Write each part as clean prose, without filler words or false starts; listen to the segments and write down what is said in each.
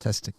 Testing.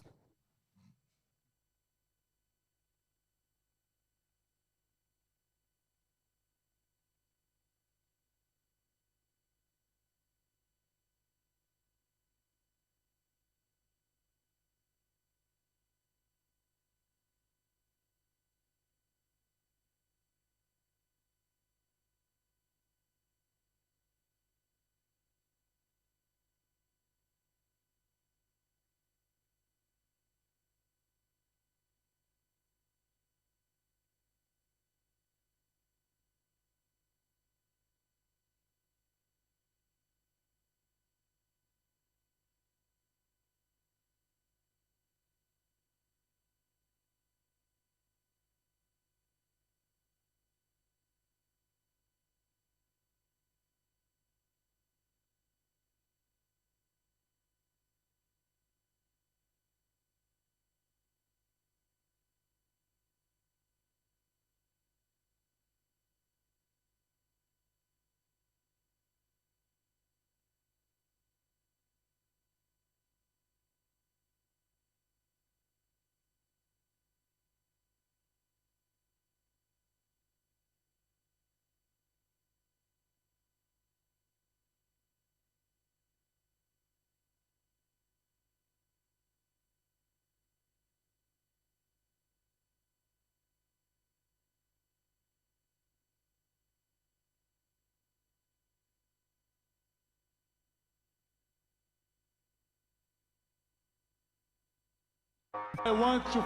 I want to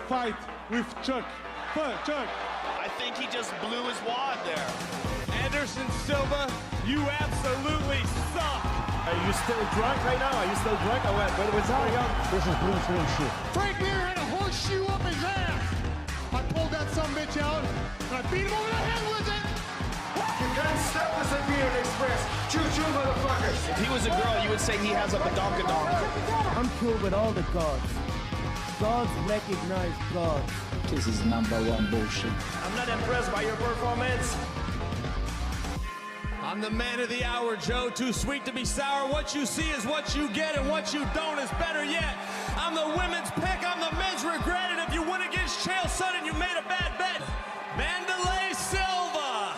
fight with Chuck. Chuck. I think he just blew his wad there. Anderson Silva, you absolutely suck. Are you still drunk right now? Are you still drunk or what? What's going on? This is Bruce Lee shit. Frank Mir had a horseshoe up his ass. I pulled that sumbitch out and I beat him over the head with it. You can't stop us at Beard Express. Choo-choo, motherfuckers. If he was a girl, you would say he has a badonkadonk. I'm cool with all the gods. Gods recognize gods. This is #1 bullshit. I'm not impressed by your performance. I'm the man of the hour, Joe. Too sweet to be sour. What you see is what you get, and what you don't is better yet. I'm the women's pick. I'm the men's regret. And if you win against Chael Sonnen, you made a bad bet. Mandalay Silva.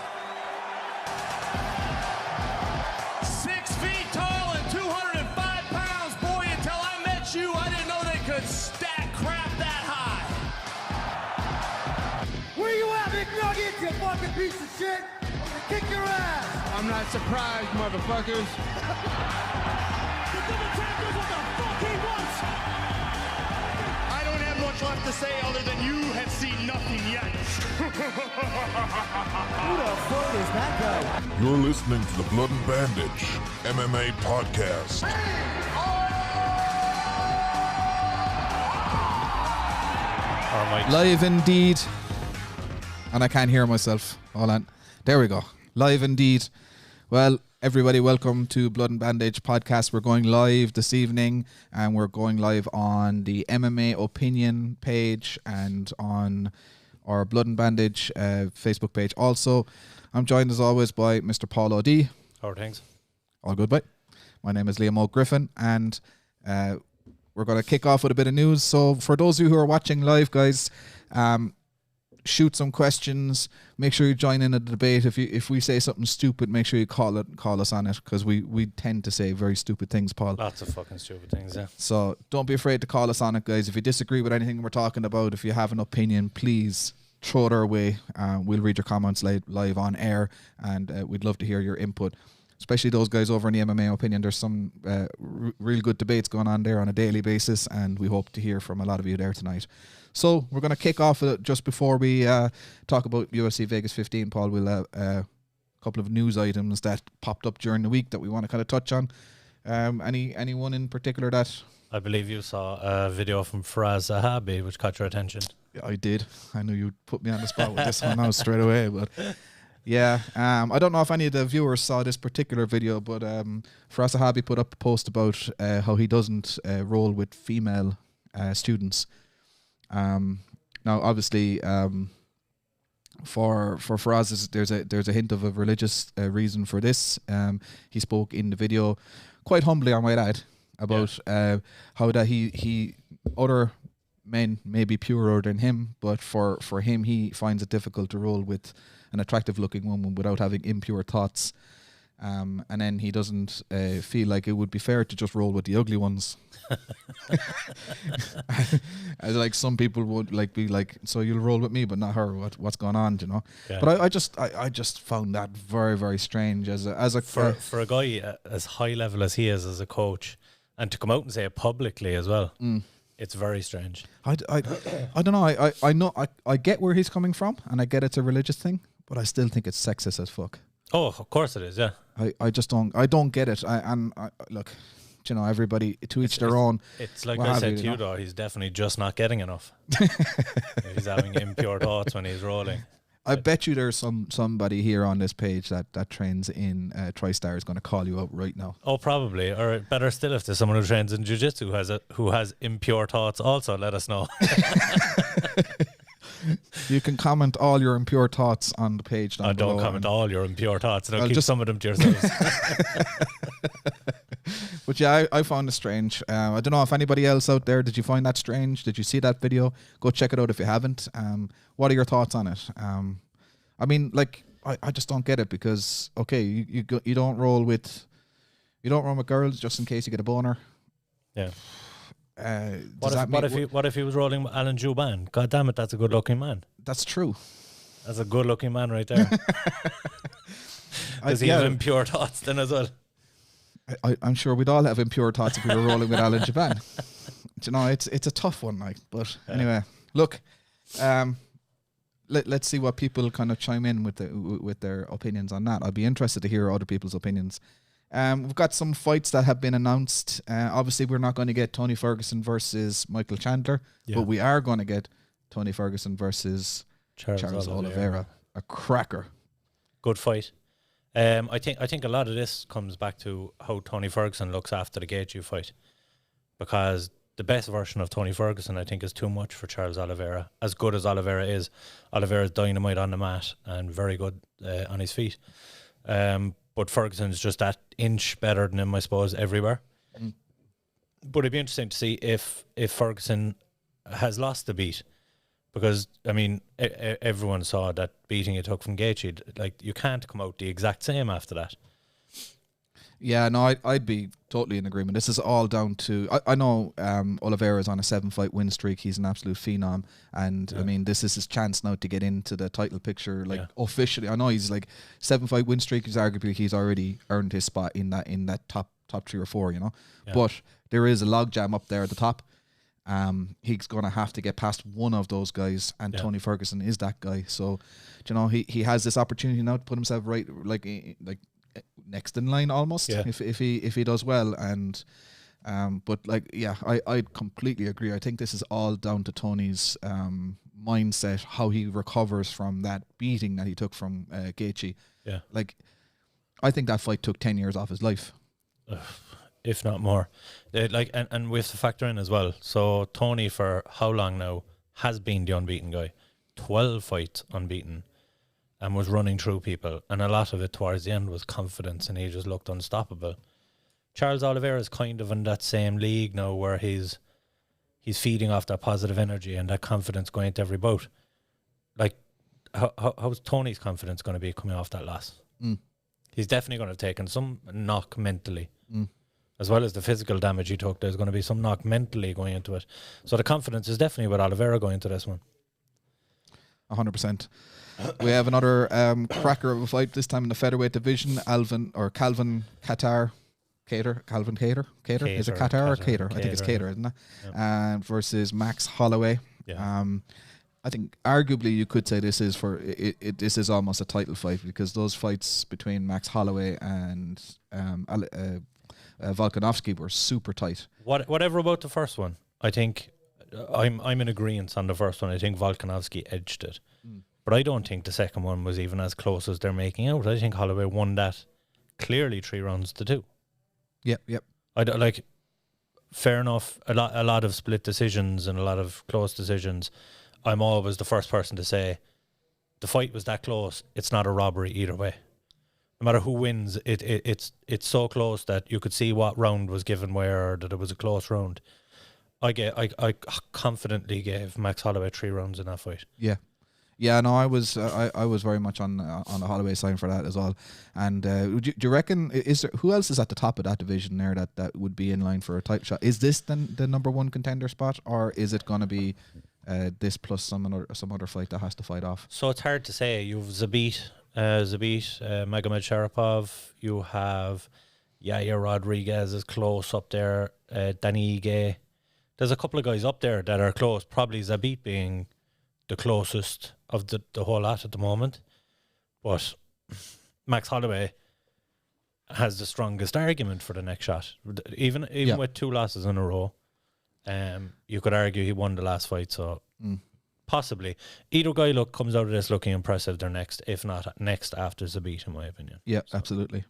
6 feet tall and 205 pounds. Boy, until I met you, I didn't know they could stack crap that high. Where you at, McNugget, you fucking piece of shit? I'm gonna kick your ass. I'm not surprised, motherfuckers. The double champ does what the fuck he wants. I don't have much left to say other than you have seen nothing yet. Who the fuck is that guy? You're listening to the Blood and Bandage MMA podcast. Live indeed. And I can't hear myself. Hold on. There we go. Live indeed. Well, everybody, welcome to Blood and Bandage podcast. We're going live this evening, and we're going live on the MMA opinion page and on our Blood and Bandage Facebook page. Also, I'm joined as always by Mr. Paul O'D. How are things? All good, bye. My name is Liam O'Griffin, and we're going to kick off with a bit of news. So for those of you who are watching live, guys, shoot some questions. Make sure you join in the debate. If we say something stupid, make sure you call us on it, because we tend to say very stupid things, Paul. Lots of fucking stupid things, yeah. So don't be afraid to call us on it, guys. If you disagree with anything we're talking about, if you have an opinion, please throw it our way. We'll read your comments live on air, and we'd love to hear your input, especially those guys over in the MMA opinion. There's some real good debates going on there on a daily basis, and we hope to hear from a lot of you there tonight. So we're going to kick off just before we talk about UFC Vegas 15, Paul. We'll have a couple of news items that popped up during the week that we want to kind of touch on. Anyone in particular that... I believe you saw a video from Firaz Zahabi which caught your attention. Yeah, I did. I knew you'd put me on the spot with this one now straight away, but... Yeah, I don't know if any of the viewers saw this particular video, but Firaz Zahabi put up a post about how he doesn't roll with female students. Now, obviously, for Firaz, there's a hint of a religious reason for this. He spoke in the video quite humbly, I might add. about how that he other men may be purer than him, but for him, he finds it difficult to roll with an attractive looking woman without having impure thoughts. And then he doesn't feel like it would be fair to just roll with the ugly ones. As like some people would like be like, so you'll roll with me but not her, what's going on, you know? Yeah. But I just found that very, very strange as a for a guy as high level as he is as a coach, and to come out and say it publicly as well. It's very strange. I don't know. I know I get where he's coming from, and I get it's a religious thing, but I still think it's sexist as fuck. Oh, of course it is. Yeah. I just don't get it. Look, you know, everybody to each their own. It's like I said to you though. He's definitely just not getting enough. He's having impure thoughts when he's rolling. I bet you there's somebody here on this page that trains in TriStar is going to call you out right now. Oh, probably. Or better still, if there's someone who trains in jiu-jitsu who has impure thoughts also, let us know. You can comment all your impure thoughts on the page down below. Don't comment all your impure thoughts. Don't keep just some of them to yourselves. But yeah, I found it strange. I don't know if anybody else out there, did you find that strange? Did you see that video? Go check it out if you haven't. What are your thoughts on it? I mean, like, I just don't get it because, okay, you don't roll with girls just in case you get a boner. Yeah. What if he was rolling with Alan Jouban? God damn it, that's a good looking man. That's true. That's a good looking man right there. Does he have impure thoughts then as well? I'm sure we'd all have impure thoughts if we were rolling with Alan Jouban. You know, it's a tough one, like. But anyway, look, let's see what people kind of chime in with their opinions on that. I'd be interested to hear other people's opinions. We've got some fights that have been announced. Obviously, we're not going to get Tony Ferguson versus Michael Chandler, but we are going to get Tony Ferguson versus Charles Oliveira. A cracker. Good fight. I think a lot of this comes back to how Tony Ferguson looks after the Gaethje fight, because the best version of Tony Ferguson, I think, is too much for Charles Oliveira. As good as Oliveira is dynamite on the mat and very good on his feet. But Ferguson's just that inch better than him, I suppose, everywhere. But it'd be interesting to see if Ferguson has lost the beat. Because, I mean, everyone saw that beating he took from Gaethje. Like, you can't come out the exact same after that. Yeah, no, I'd be totally in agreement. This is all down to... I know Oliveira's on a 7-fight win streak. He's an absolute phenom. And, I mean, this is his chance now to get into the title picture, like, officially. I know he's, like, 7-fight win streak. He's already earned his spot in that top 3 or 4, you know? Yeah. But there is a logjam up there at the top. He's going to have to get past one of those guys, and Tony Ferguson is that guy. So, you know, he has this opportunity now to put himself right, like next in line almost. Yeah. If he does well, and but like I completely agree. I think this is all down to Tony's mindset, how he recovers from that beating that he took from Gaethje. Yeah, like I think that fight took 10 years off his life. If not more. And we have to factor in as well. So Tony, for how long now, has been the unbeaten guy. 12 fights unbeaten, and was running through people. And a lot of it towards the end was confidence, and he just looked unstoppable. Charles Oliveira is kind of in that same league now, where he's feeding off that positive energy and that confidence going into every bout. Like, how's Tony's confidence going to be coming off that loss? He's definitely going to have taken some knock mentally. As well as the physical damage he took, there's going to be some knock mentally going into it. So the confidence is definitely with Oliveira going into this one. 100%. We have another cracker of a fight, this time in the featherweight division. Calvin Kattar. Is it Kattar or Kattar? I think it's Kattar, isn't it? Yep. Versus Max Holloway. Yeah. I think arguably you could say this is this is almost a title fight, because those fights between Max Holloway and Volkanovski were super tight. Whatever about the first one, I think I'm in agreement on the first one. I think Volkanovski edged it, but I don't think the second one was even as close as they're making out. I think Holloway won that clearly 3-2. Yep. I don't, like, fair enough. A lot of split decisions and a lot of close decisions. I'm always the first person to say the fight was that close. It's not a robbery either way. no matter who wins, it's so close that you could see what round was given where, or that it was a close round. I confidently gave Max Holloway 3 rounds in that fight. Yeah, no, I was very much on the Holloway side for that as well. And do you reckon who else is at the top of that division there that would be in line for a title shot? Is this the number one contender spot, or is it going to be this plus some other fight that has to fight off? So it's hard to say. You've Zabit, Magomed Sharapov. You have Yair Rodriguez is close up there. Danny Ige. There's a couple of guys up there that are close. Probably Zabit being the closest of the whole lot at the moment. But Max Holloway has the strongest argument for the next shot. Even with 2 losses in a row, you could argue he won the last fight. So possibly either guy comes out of this looking impressive. They're next, if not next after Zabit, in my opinion. Yeah, so. Absolutely.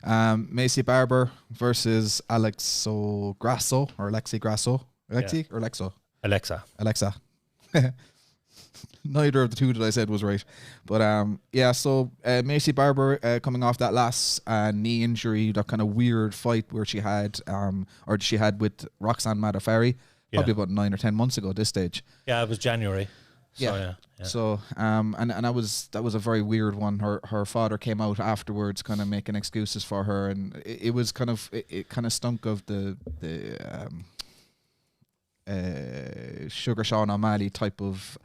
Maycee Barber versus Grasson or Alexi Grasso. Alexi or Alexo? Alexa. Neither of the two that I said was right. But so Maycee Barber coming off that last knee injury, that kind of weird fight where she had with Roxanne Matafari, probably about 9 or 10 months ago at this stage. Yeah, it was January. So, So and that was a very weird one. Her father came out afterwards, kind of making excuses for her, and it was kind of it kind of stunk of the Sugar Sean O'Malley type of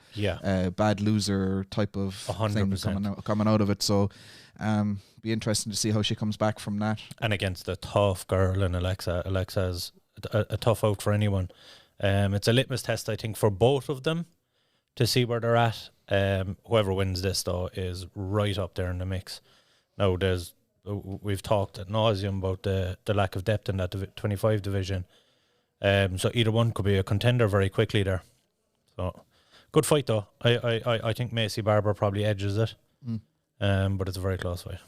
bad loser type of 100% thing coming out of it. So be interesting to see how she comes back from that. And against the tough girl in Alexa's a tough out for anyone. It's a litmus test, I think, for both of them to see where they're at. Whoever wins this, though, is right up there in the mix. Now, we've talked ad nauseum about the lack of depth in that 25 division. So either one could be a contender very quickly there. So good fight, though. I think Maycee Barber probably edges it, but it's a very close fight.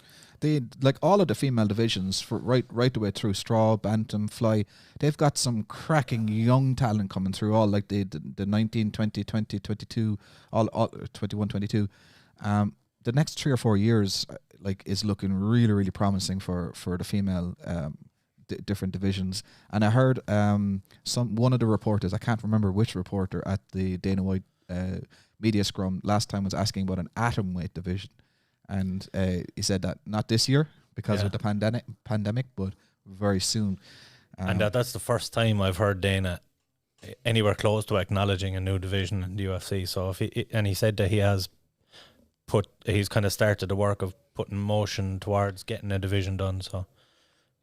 They like all of the female divisions for right the way through, straw, bantam, fly. They've got some cracking young talent coming through. All like the 19, 20, 20, 22, all 21, 22. The next 3 or 4 years is looking really, really promising for the female different divisions. And I heard one of the reporters, I can't remember which reporter at the Dana White media scrum last time, was asking about an atomweight division. And he said that not this year because of the pandemic, but very soon. And that's the first time I've heard Dana anywhere close to acknowledging a new division in the UFC. So he said that he's kind of started the work of putting motion towards getting a division done. So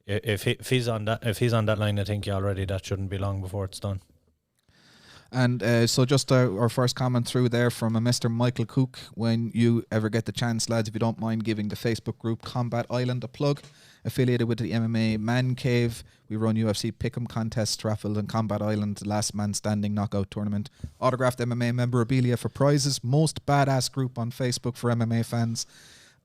if he's on that line, I think already that shouldn't be long before it's done. And so just our first comment through there from a Mr. Michael Cook. When you ever get the chance, lads, if you don't mind giving the Facebook group Combat Island a plug, affiliated with the MMA Man Cave. We run UFC Pick'em contests, raffles, and Combat Island Last Man Standing knockout tournament. Autographed MMA memorabilia for prizes. Most badass group on Facebook for MMA fans.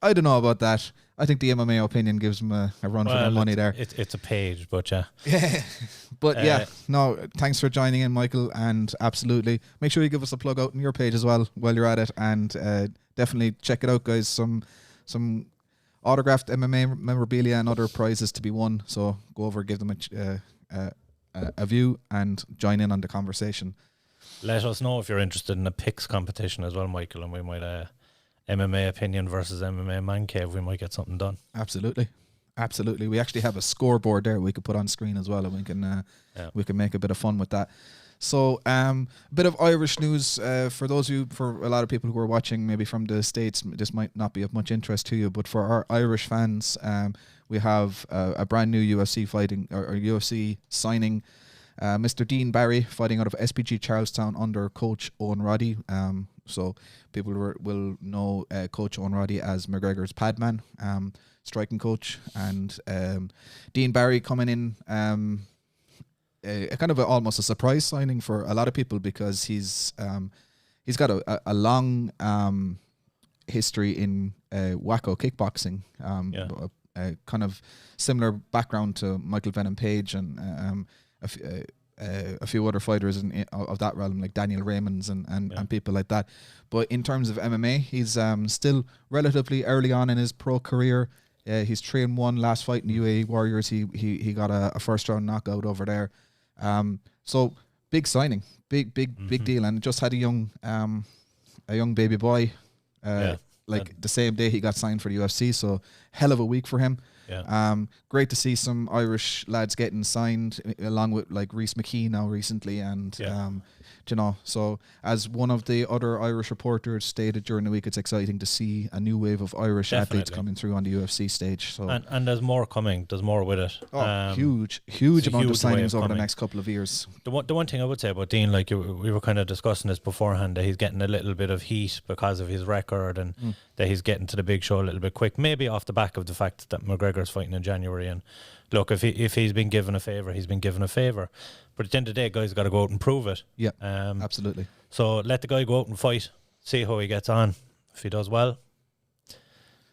I don't know about that. I think the MMA opinion gives them a run for their money there. It's a page, but yeah. Yeah. But no, thanks for joining in, Michael, and absolutely make sure you give us a plug out on your page as well while you're at it, and definitely check it out, guys. Some autographed MMA memorabilia and other prizes to be won, so go over, give them a view and join in on the conversation. Let us know if you're interested in a picks competition as well, Michael, and we might MMA opinion versus MMA Man Cave, we might get something done. Absolutely. We actually have a scoreboard there we could put on screen as well, and we can make a bit of fun with that. So a bit of Irish news for a lot of people who are watching maybe from the States. This might not be of much interest to you, but for our Irish fans, we have a brand new UFC fighting or UFC signing. Mr. Dean Barry fighting out of SBG Charlestown under Coach Owen Roddy. So people will know Coach Owen Roddy as McGregor's padman, striking coach, and Dean Barry coming in, a kind of almost a surprise signing for a lot of people, because he's got a long history in Waco kickboxing, a kind of similar background to Michael Venom Page and a few other fighters of that realm, like Daniel Raymonds and people like that. But in terms of MMA, he's still relatively early on in his pro career. He's 3-1 last fight in the UAE Warriors. He got a first round knockout over there. So big signing, big deal, and just had a young baby boy. Like the same day he got signed for the UFC. So hell of a week for him. Yeah. Great to see some Irish lads getting signed along with like Rhys McKee now recently, and you know, so as one of the other Irish reporters stated during the week, it's exciting to see a new wave of Irish athletes coming through on the UFC stage. So and there's more coming. There's more with it. Huge amount of signings over the next couple of years. The one thing I would say about Dean, like we were kind of discussing this beforehand, that he's getting a little bit of heat because of his record, and that he's getting to the big show a little bit quick. Maybe off the back of the fact that McGregor's fighting in January, and look, if he's been given a favour, he's been given a favour. But at the end of the day, guys got to go out and prove it. Yeah, absolutely. So let the guy go out and fight, see how he gets on. If he does well,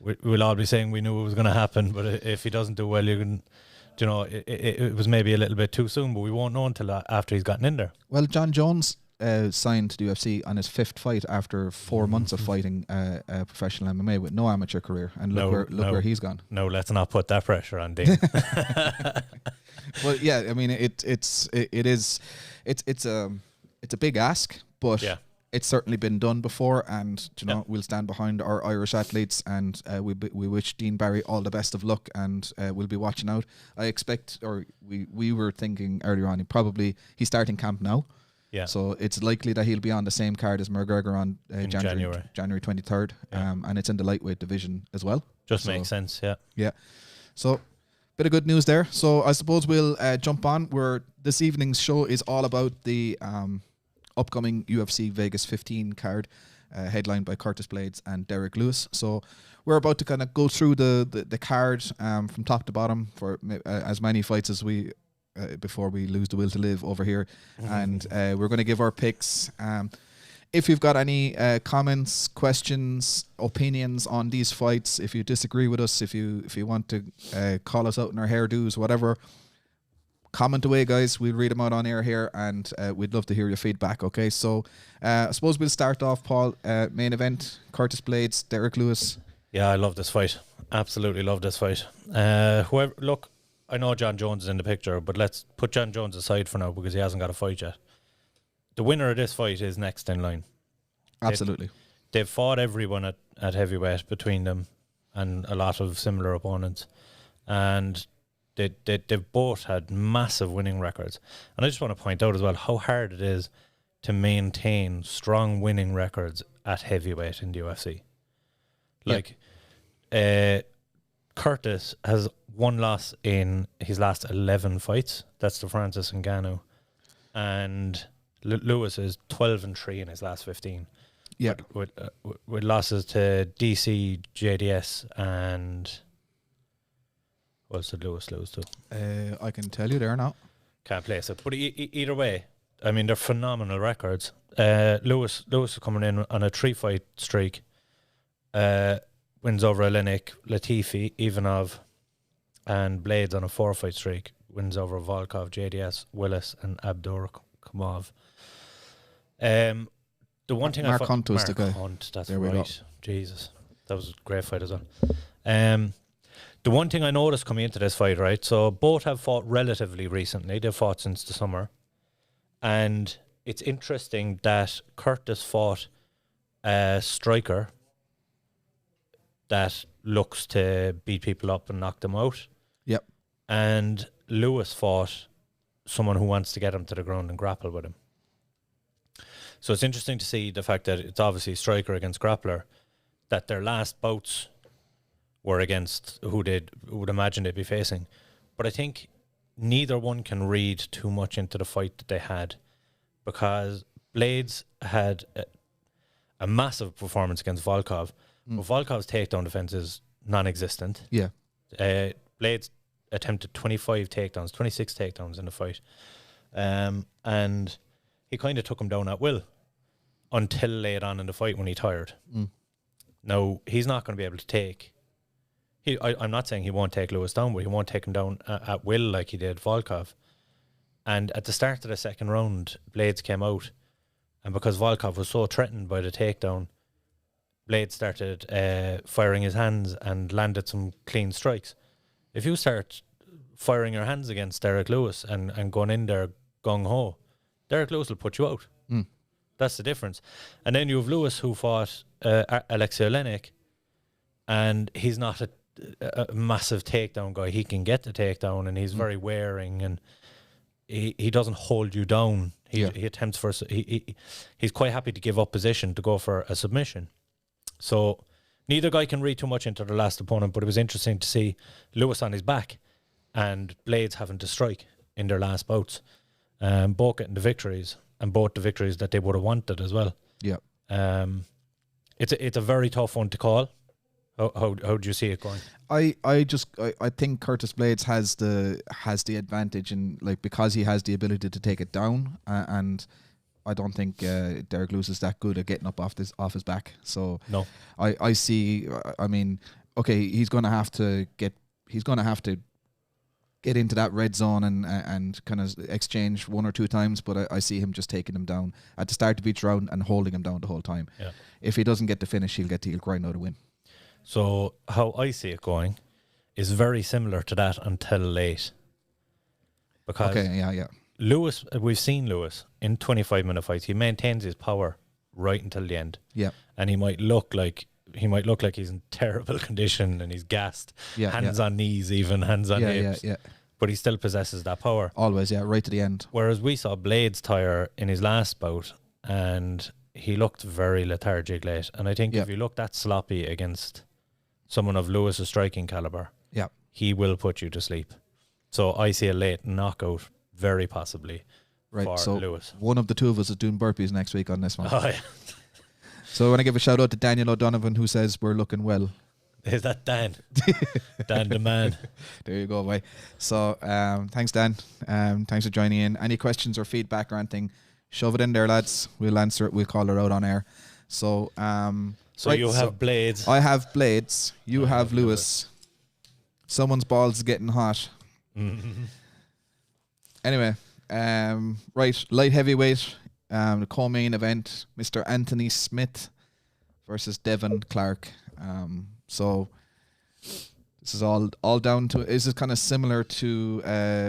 we'll all be saying we knew it was going to happen. But if he doesn't do well, you can, you know, it was maybe a little bit too soon. But we won't know until after he's gotten in there. Well, John Jones signed to the UFC on his 5th fight after 4 months of fighting professional MMA with no amateur career, and look where he's gone. No, let's not put that pressure on Dean. Well, yeah, I mean it's a big ask, but it's certainly been done before, and you know we'll stand behind our Irish athletes, and we wish Dean Barry all the best of luck, and we'll be watching out. I expect, or we were thinking earlier on, he's starting camp now. Yeah. So it's likely that he'll be on the same card as McGregor on January 23rd, and it's in the lightweight division as well. Just makes sense, yeah. Yeah. So bit of good news there. So I suppose we'll jump on. This evening's show is all about the upcoming UFC Vegas 15 card, headlined by Curtis Blaydes and Derrick Lewis. So we're about to kind of go through the card from top to bottom for as many fights as we before we lose the will to live over here, and we're going to give our picks. If you've got any comments, questions, opinions on these fights, if you disagree with us, if you want to call us out in our hairdos, whatever, comment away, guys. We'll read them out on air here, and we'd love to hear your feedback. Okay, so I suppose we'll start off, Paul. Main event: Curtis Blaydes, Derrick Lewis. Yeah, I love this fight. Absolutely love this fight. Look, I know John Jones is in the picture, but let's put John Jones aside for now because he hasn't got a fight yet. The winner of this fight is next in line. Absolutely. They've fought everyone at heavyweight between them, and a lot of similar opponents. And they've both had massive winning records. And I just want to point out as well how hard it is to maintain strong winning records at heavyweight in the UFC. Like, Curtis has one loss in his last 11 fights. That's to Francis Ngannou. And Lewis is 12-3 in his last 15. Yeah, with losses to DC, JDS, and what else did Lewis lose to? I can tell you there now. Can't place it, but either way, I mean they're phenomenal records. Lewis is coming in on a 3-fight streak. Wins over Olenek, Latifi, Ivanov, and Blaydes on a 4-fight streak. Wins over Volkov, JDS, Willis, and Abdurakhimov. The one thing Mark I Hunt was the guy. Hunt, that's there right. Jesus, that was a great fight as well. The one thing I noticed coming into this fight, right? So both have fought relatively recently. They've fought since the summer, and it's interesting that Curtis fought a striker that looks to beat people up and knock them out. Yep. And Lewis fought someone who wants to get him to the ground and grapple with him. So it's interesting to see the fact that it's obviously striker against grappler, that their last bouts were against who would imagine they'd be facing. But I think neither one can read too much into the fight that they had, because Blaydes had a massive performance against Volkov, but Volkov's takedown defense is non-existent. Yeah. Blaydes attempted 25 takedowns, 26 takedowns in the fight. And he kind of took him down at will until late on in the fight when he tired. Now, he's not going to be able to take... I'm not saying he won't take Lewis down, but he won't take him down at will like he did Volkov. And at the start of the second round, Blaydes came out, and because Volkov was so threatened by the takedown, Blaydes started firing his hands and landed some clean strikes. If you start firing your hands against Derrick Lewis and going in there gung-ho, Derrick Lewis will put you out. That's the difference. And then you have Lewis, who fought Alexei Olenek, and he's not a massive takedown guy. He can get the takedown, and he's very wearing, and he doesn't hold you down. He attempts for he's quite happy to give up position to go for a submission. So neither guy can read too much into their last opponent, but it was interesting to see Lewis on his back and Blaydes having to strike in their last bouts, both getting the victories, and both the victories that they would have wanted as well. Yeah. It's a very tough one to call. How do you see it going? I think Curtis Blaydes has the advantage, in like, because he has the ability to take it down, and I don't think Derrick Lewis is that good at getting up off his back. So no, I see. I mean, okay, he's going to have to get into that red zone and kind of exchange one or two times, but I see him just taking him down at the start of each round and holding him down the whole time. Yeah. If he doesn't get the finish, he'll grind out a win. So how I see it going is very similar to that until late. Because Lewis, we've seen Lewis in 25-minute fights. He maintains his power right until the end. Yeah. And he might look like he's in terrible condition and he's gassed. Yeah, hands on knees, even hands on hips. Yeah. But he still possesses that power. Always, right to the end. Whereas we saw Blaydes tire in his last bout, and he looked very lethargic late. And I think if you look that sloppy against someone of Lewis's striking caliber, he will put you to sleep. So I see a late knockout, very possibly, for so Lewis. One of the two of us is doing burpees next week on this one. Oh, yeah. So I want to give a shout out to Daniel O'Donovan, who says we're looking well. Is that Dan? Dan the man. There you go, boy. So thanks, Dan. Thanks for joining in. Any questions or feedback or anything, shove it in there, lads. We'll answer it. We'll call her out on air. So you have Blaydes. I have Blaydes. You have Lewis. Someone's balls is getting hot. Anyway, right, light heavyweight, the co-main event, Mr. Anthony Smith versus Devin Clark. So this is all down to, is it kind of similar to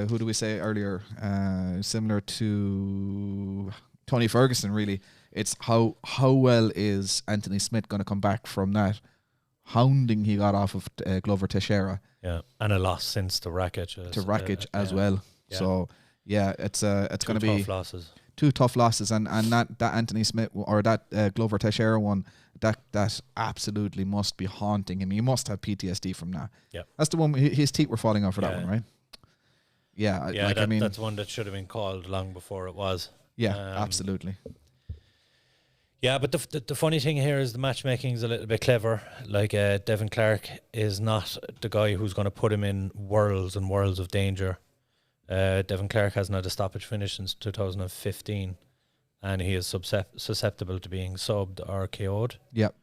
who do we say earlier? Similar to Tony Ferguson, really. It's how well is Anthony Smith going to come back from that hounding he got off of Glover Teixeira. Yeah, and a loss since to Rakic. As well. Yeah. So it's going to be tough losses. Two tough losses, and that Anthony Smith or that Glover Teixeira one, that absolutely must be haunting him. He must have PTSD from that. Yeah, that's the one. His teeth were falling off for that one, right? Yeah, that's one that should have been called long before it was. Yeah, absolutely. Yeah, but the funny thing here is the matchmaking is a little bit clever. Like Devin Clark is not the guy who's going to put him in worlds and worlds of danger. Devin Clark hasn't had a stoppage finish since 2015, and he is susceptible to being subbed or KO'd. Yep.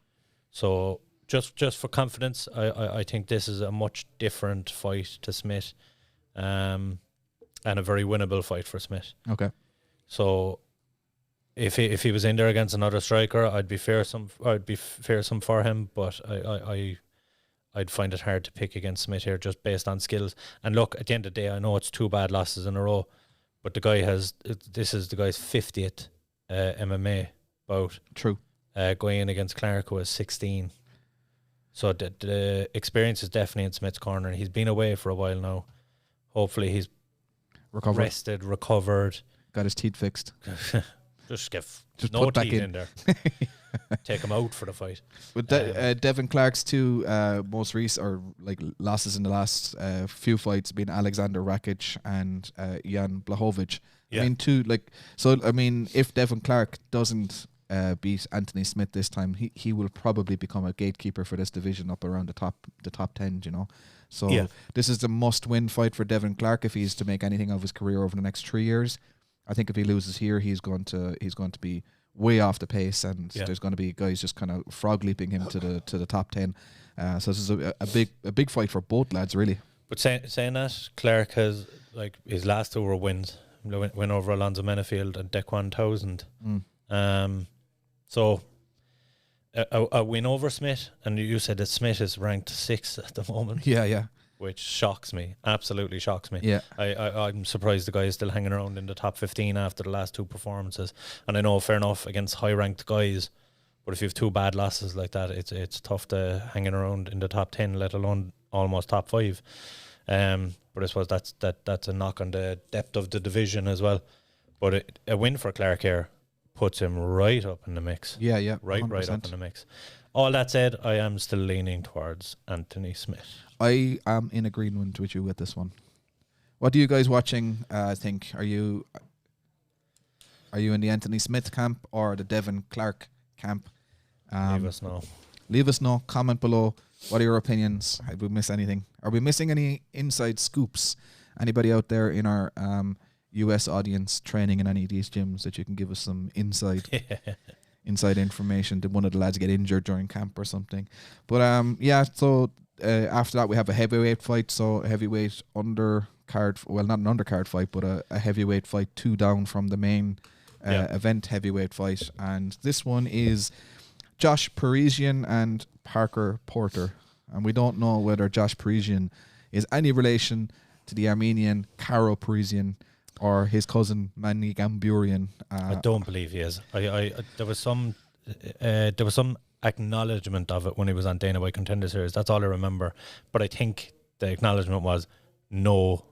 So just for confidence, I think this is a much different fight to Smith, and a very winnable fight for Smith. Okay. So if he was in there against another striker, I'd be fearsome for him, but I'd find it hard to pick against Smith here just based on skills. And look, at the end of the day, I know it's 2 bad losses in a row, but this is the guy's 50th MMA bout. True. Going in against Clark, who is 16. So the experience is definitely in Smith's corner, and he's been away for a while now. Hopefully he's rested, recovered. Got his teeth fixed. Just no put teeth in there. Take him out for the fight. With Devin Clark's two most recent or like losses in the last few fights being Alexander Rakic and Jan Blachowicz. Yeah. I mean, if Devin Clark doesn't beat Anthony Smith this time, he will probably become a gatekeeper for this division up around the top 10. You know, so this is the must-win fight for Devin Clark if he's to make anything of his career over the next 3 years. I think if he loses here, he's going to be way off the pace, and there's going to be guys just kind of frog leaping him to the top 10. So this is a big fight for both lads, really. But saying that, Clark has like his last 2 were wins. Win over Alonzo Menefield and Dequan Townsend. So a win over Smith, and you said that Smith is ranked 6th at the moment. Yeah. Which shocks me, absolutely shocks me. Yeah. I'm surprised the guy is still hanging around in the top 15 after the last 2 performances. And I know, fair enough, against high-ranked guys, but if you have 2 bad losses like that, it's tough to hanging around in the top 10, let alone almost top 5. But I suppose that's a knock on the depth of the division as well. But a win for Clark here puts him right up in the mix. Yeah. Right up in the mix. All that said, I am still leaning towards Anthony Smith. I am in agreement with you with this one. What are you guys watching think? Are you in the Anthony Smith camp or the Devin Clark camp? Leave us know. Leave us know. Comment below. What are your opinions? Have we missed anything? Are we missing any inside scoops? Anybody out there in our US audience training in any of these gyms that you can give us some inside information? Did one of the lads get injured during camp or something? But so after that we have a heavyweight fight. So a heavyweight undercard, well, not an undercard fight, but a heavyweight fight 2 down from the main event heavyweight fight. And this one is Josh Parisian and Parker Porter. And we don't know whether Josh Parisian is any relation to the Armenian Karo Parisian or his cousin Manny Gamburian. I don't believe he is. There was some acknowledgement of it when he was on Dana White Contender Series. That's all I remember. But I think the acknowledgement was no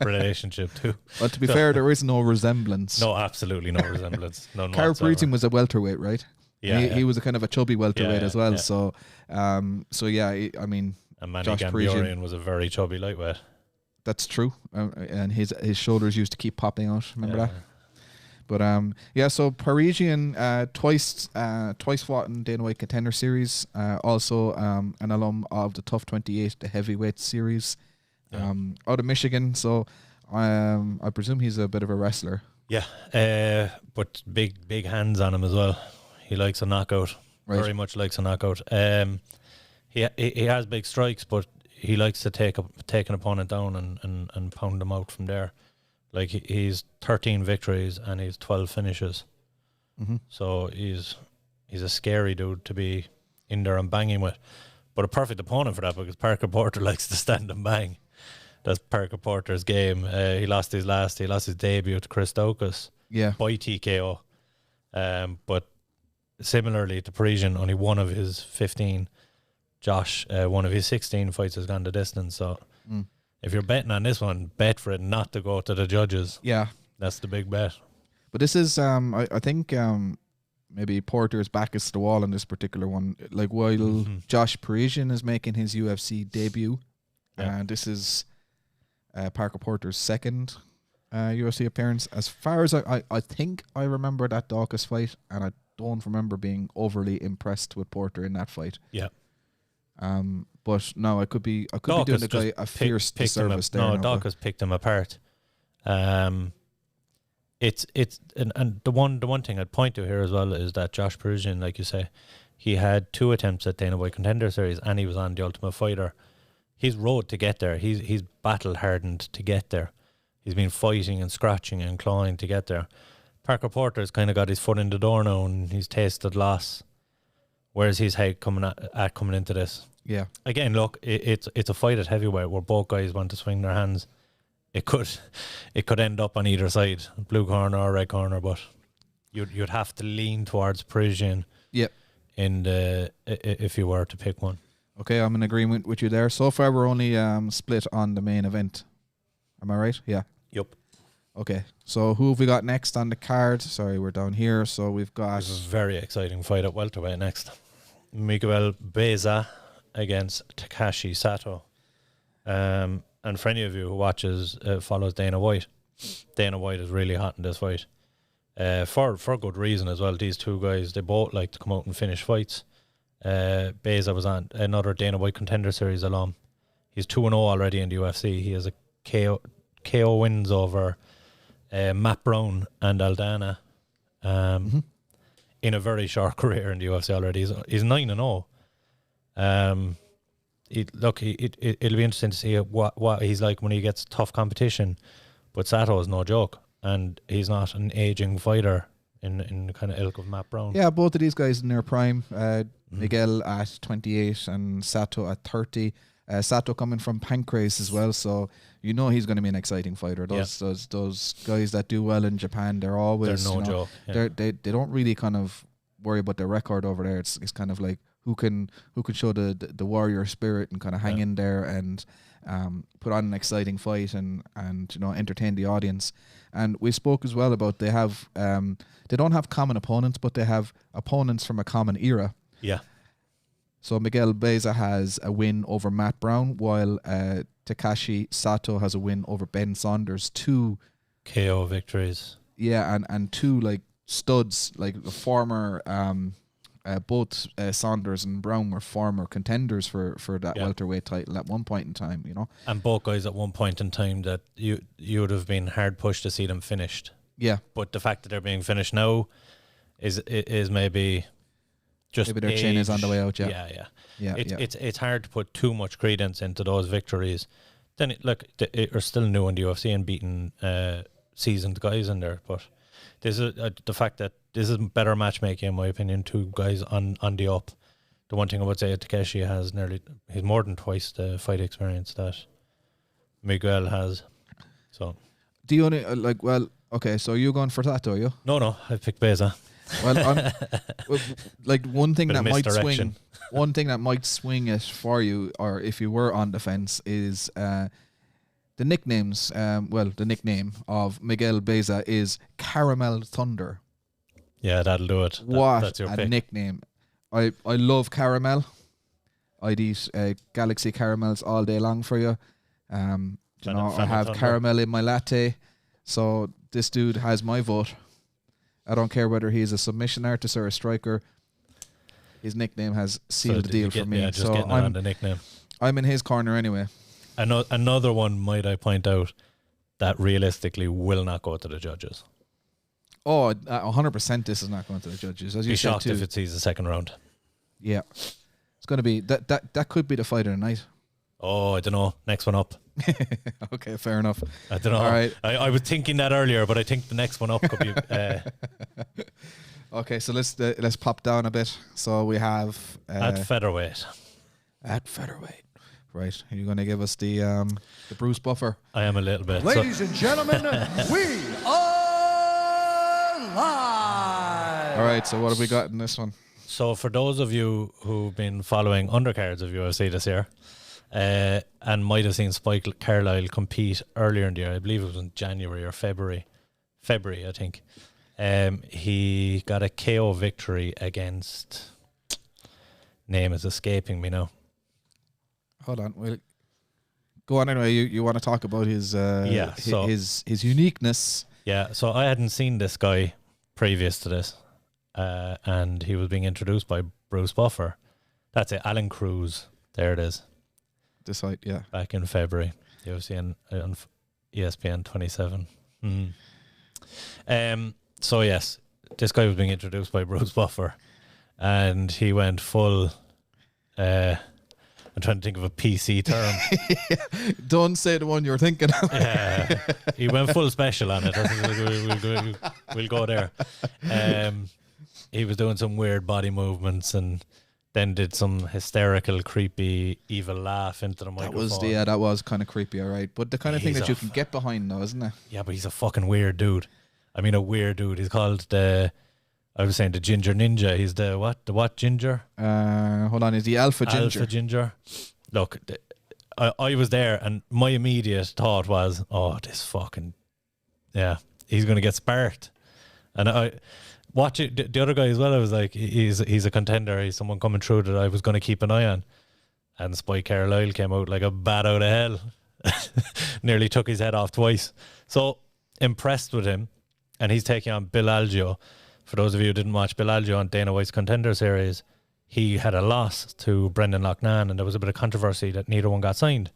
relationship to. Well, to be fair, there is no resemblance. No, absolutely no resemblance. None Karo whatsoever. Parisian was a welterweight, right? Yeah, he was a kind of a chubby welterweight as well. Yeah. I mean, and Manny Josh Gamburian Parisian was a very chubby lightweight. That's true, and his shoulders used to keep popping out. Remember that? But so Parisian twice fought in Dana White Contender Series. Also an alum of the Tough 28, the heavyweight series, out of Michigan. So I presume he's a bit of a wrestler. Yeah, but big hands on him as well. He likes a knockout. Right. Very much likes a knockout. He has big strikes, but he likes to take an opponent down and pound them out from there. Like he's 13 victories and he's 12 finishes. Mm-hmm. So he's a scary dude to be in there and banging with. But a perfect opponent for that because Parker Porter likes to stand and bang. That's Parker Porter's game. He lost his debut to Chris Daukaus by TKO. But similarly to Parisian, only one of his 15. Josh, one of his 16 fights has gone the distance. So if you're betting on this one, bet for it not to go to the judges. Yeah. That's the big bet. But this is, I think maybe Porter's back is to the wall in this particular one. Like while Josh Parisian is making his UFC debut, this is Parker Porter's second UFC appearance. As far as I think I remember that Daukaus fight, and I don't remember being overly impressed with Porter in that fight. Yeah. But no, I could be doing the guy a fierce disservice there. No, Daukaus picked him apart. It's and the one thing I'd point to here as well is that Josh Parisian, like you say, he had 2 attempts at Dana White Contender Series and he was on the Ultimate Fighter. His road to get there, he's battle hardened to get there. He's been fighting and scratching and clawing to get there. Parker Porter's kind of got his foot in the door now and he's tasted loss. Where's his head coming into this? Yeah. Again, look, it's a fight at heavyweight where both guys want to swing their hands. It could end up on either side, blue corner or red corner, but you'd have to lean towards Parisian. Yep. If you were to pick one. Okay, I'm in agreement with you there. So far, we're only split on the main event. Am I right? Yeah. Yep. Okay, so who have we got next on the card? Sorry, we're down here. So we've got... This is a very exciting fight at welterweight next. Miguel Beza against Takashi Sato. And for any of you who follows Dana White is really hot in this fight. For good reason as well. These two guys, they both like to come out and finish fights. Beza was on another Dana White Contender Series alum. He's 2-0 already in the UFC. He has a KO wins over Matt Brown and Aldana in a very short career in the UFC already. He's 9-0. It'll be interesting to see what he's like when he gets tough competition. But Sato is no joke, and he's not an aging fighter in the kind of ilk of Matt Brown. Yeah, both of these guys in their prime. Miguel at 28 and Sato at 30. Sato coming from Pancrase as well, so you know he's going to be an exciting fighter. Those guys that do well in Japan, they're always joke. Yeah. They don't really kind of worry about their record over there. It's kind of like who can show the warrior spirit and kind of hang in there and put on an exciting fight and entertain the audience. And we spoke as well about they don't have common opponents, but they have opponents from a common era. Yeah. So Miguel Blaydes has a win over Matt Brown, while Takashi Sato has a win over Ben Saunders. 2 KO victories. Yeah, and 2 like studs, like the former. Both Saunders and Brown were former contenders for that welterweight title at one point in time, you know. And both guys at one point in time that you would have been hard pushed to see them finished. Yeah. But the fact that they're being finished now is maybe just maybe their chin is on the way out. Yeah. It's hard to put too much credence into those victories. Then they're still new in the UFC and beating seasoned guys in there, but this is the fact that this is better matchmaking, in my opinion. 2 guys on the up. The one thing I would say, Takeshi he's more than twice the fight experience that Miguel has. So, do you only okay? So you're going for that, are you? No, I picked Beza. Well, one thing that might swing. One thing that might swing it for you, or if you were on the fence, is the nicknames. The nickname of Miguel Beza is Caramel Thunder. Yeah, that'll do it. That's your pick. Nickname. I love caramel. I'd eat Galaxy caramels all day long for you. I have caramel in my latte. So this dude has my vote. I don't care whether he's a submission artist or a striker. His nickname has sealed the deal for me. Yeah, just getting on the nickname. I'm in his corner anyway. Another one, might I point out, that realistically will not go to the judges. Oh, 100% this is not going to the judges. As you said, shocked if it sees the second round. Yeah. It's going to be... That could be the fight of the night. Oh, I don't know. Next one up. Okay, fair enough. I don't know. All right. I was thinking that earlier, but I think the next one up could be... Okay, so let's pop down a bit. So we have... at featherweight. At featherweight. Right. Are you going to give us the Bruce Buffer? I am a little bit. Ladies and gentlemen, we are live. All right, so what have we got in this one? So for those of you who've been following undercards of UFC this year, and might have seen Spike Carlisle compete earlier in the year, I believe it was in January or February, I think. He got a KO victory against... Name is escaping me now. Hold on. Well, go on anyway. You want to talk about his his uniqueness? Yeah. So I hadn't seen this guy previous to this, and he was being introduced by Bruce Buffer. That's it. Alan Cruz. There it is. This fight, yeah. Back in February, UFC on ESPN 27. So yes, this guy was being introduced by Bruce Buffer, and he went full. I'm trying to think of a PC term. Don't say the one you're thinking of. He went full special on it. We'll go there. He was doing some weird body movements and then did some hysterical, creepy, evil laugh into the microphone. That was kind of creepy, all right. But the kind of thing that you can get behind, though, isn't it? Yeah, but he's a fucking weird dude. I mean, a weird dude. He's called the Ginger Ninja. He's the what ginger? Hold on, is the Alpha Ginger? Alpha Ginger. Look, I was there, and my immediate thought was, oh, this fucking... Yeah, he's going to get sparked. And I... Watching the other guy as well, I was like, he's a contender. He's someone coming through that I was going to keep an eye on. And Spike Carlisle came out like a bat out of hell. Nearly took his head off twice. So, impressed with him. And he's taking on Bill Algeo. For those of you who didn't watch Bill Algeo on Dana White's Contender Series, he had a loss to Brendan Loughnane, and there was a bit of controversy that neither one got signed.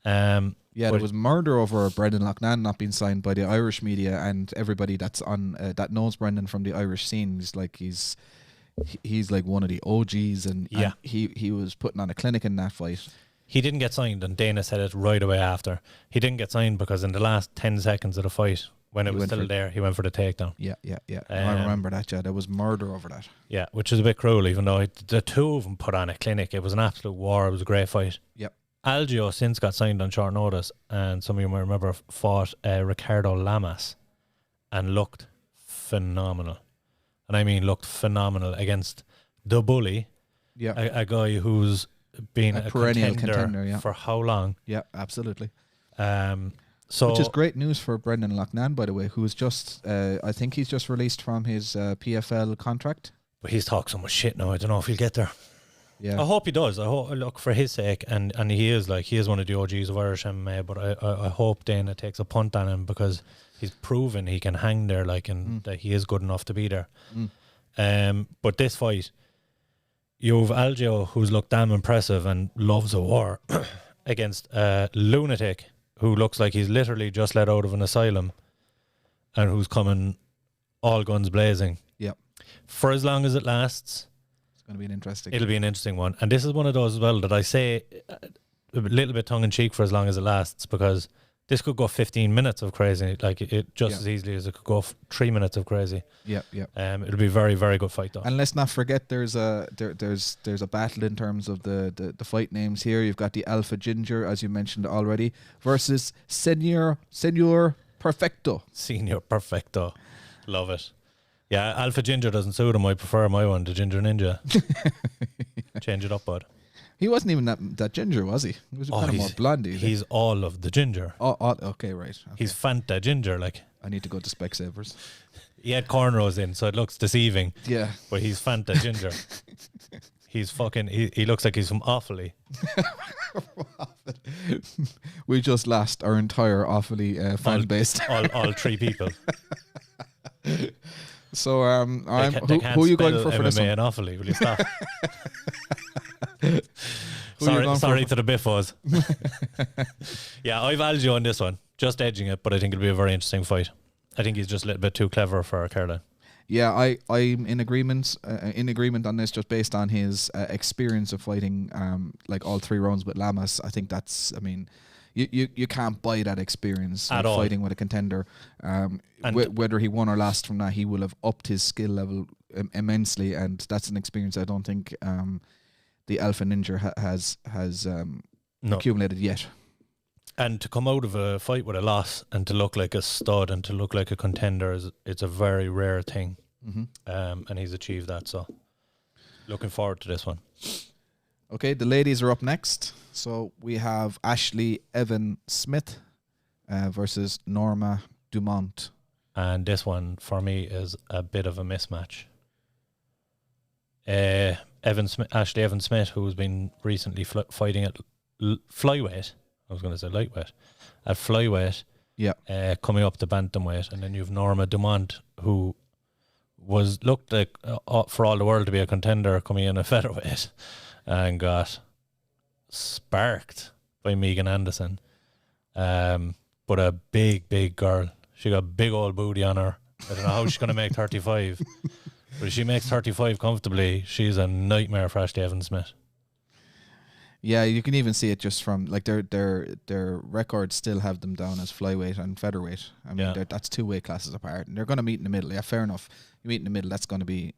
There was murder over Brendan Loughnane not being signed by the Irish media and everybody that's on that knows Brendan from the Irish scene. He's like one of the OGs, and he was putting on a clinic in that fight. He didn't get signed, and Dana said it right away after. He didn't get signed because in the last 10 seconds of the fight, when it was still there, he went for the takedown. Yeah. I remember that. Yeah, there was murder over that. Yeah, which is a bit cruel, even though the two of them put on a clinic. It was an absolute war. It was a great fight. Yep. Algio since got signed on short notice, and some of you might remember fought Ricardo Lamas and looked phenomenal. And I mean looked phenomenal against the bully. Yeah. A guy who's been a perennial contender for how long? Yeah, absolutely. So which is great news for Brendan Loughnane, by the way, who is just, I think he's just released from his PFL contract. But he's talked so much shit now. I don't know if he'll get there. Yeah, I hope he does. I hope, look, for his sake, and he is one of the OGs of Irish MMA. But I hope Dana takes a punt on him, because he's proven he can hang there, and that he is good enough to be there. But this fight, you've Algio, who's looked damn impressive and loves a war, against a lunatic who looks like he's literally just let out of an asylum, and who's coming all guns blazing. Yep. For as long as it lasts, going to be it'll be an interesting one. And this is one of those as well that I say a little bit tongue-in-cheek, for as long as it lasts, because this could go 15 minutes of crazy, it just as easily as it could go 3 minutes of crazy. Yeah. It'll be a very, very good fight, though. And let's not forget there's a battle in terms of the fight names here. You've got the Alpha Ginger, as you mentioned already, versus Senor Perfecto. Senor Perfecto. Love it. Yeah, Alpha Ginger doesn't suit him. I prefer my one, the Ginger Ninja. Change it up, bud. He wasn't even that ginger, was he? He was kind of more blondie. He's all of the ginger. Oh, okay, right. Okay. He's Fanta Ginger, I need to go to Specsavers. He had cornrows in, so it looks deceiving. Yeah. But he's Fanta Ginger. He's fucking... He looks like he's from Offaly. We just lost our entire Offaly fan base. all three people. So, who are you going for this one? MMA in Offaly, will you stop? Sorry to the Biffos. Yeah, I've Algio on this one. Just edging it, but I think it'll be a very interesting fight. I think he's just a little bit too clever for Caroline. Yeah, I'm in agreement on this, just based on his experience of fighting all 3 rounds with Lamas. I think that's, you can't buy that experience at all. Fighting with a contender. Whether he won or lost from that, he will have upped his skill level immensely, and that's an experience I don't think the Alpha Ninja has accumulated yet. And to come out of a fight with a loss and to look like a stud and to look like a contender, it's a very rare thing. And he's achieved that, so looking forward to this one. Okay, the ladies are up next. So we have Ashley Evan Smith versus Norma Dumont. And this one, for me, is a bit of a mismatch. Ashley Evan Smith, who's been recently fighting at flyweight. I was going to say lightweight. At flyweight. Yeah. Coming up to bantamweight. And then you've Norma Dumont, who looked like, for all the world, to be a contender coming in at featherweight, and got sparked by Megan Anderson. But a big girl. She got a big old booty on her. I don't know how she's going to make 35. But if she makes 35 comfortably, she's a nightmare for Ashley Evan Smith. Yeah, you can even see it just from their records still have them down as flyweight and featherweight. That's 2 weight classes apart, and they're going to meet in the middle. Yeah, fair enough. You meet in the middle, that's going to be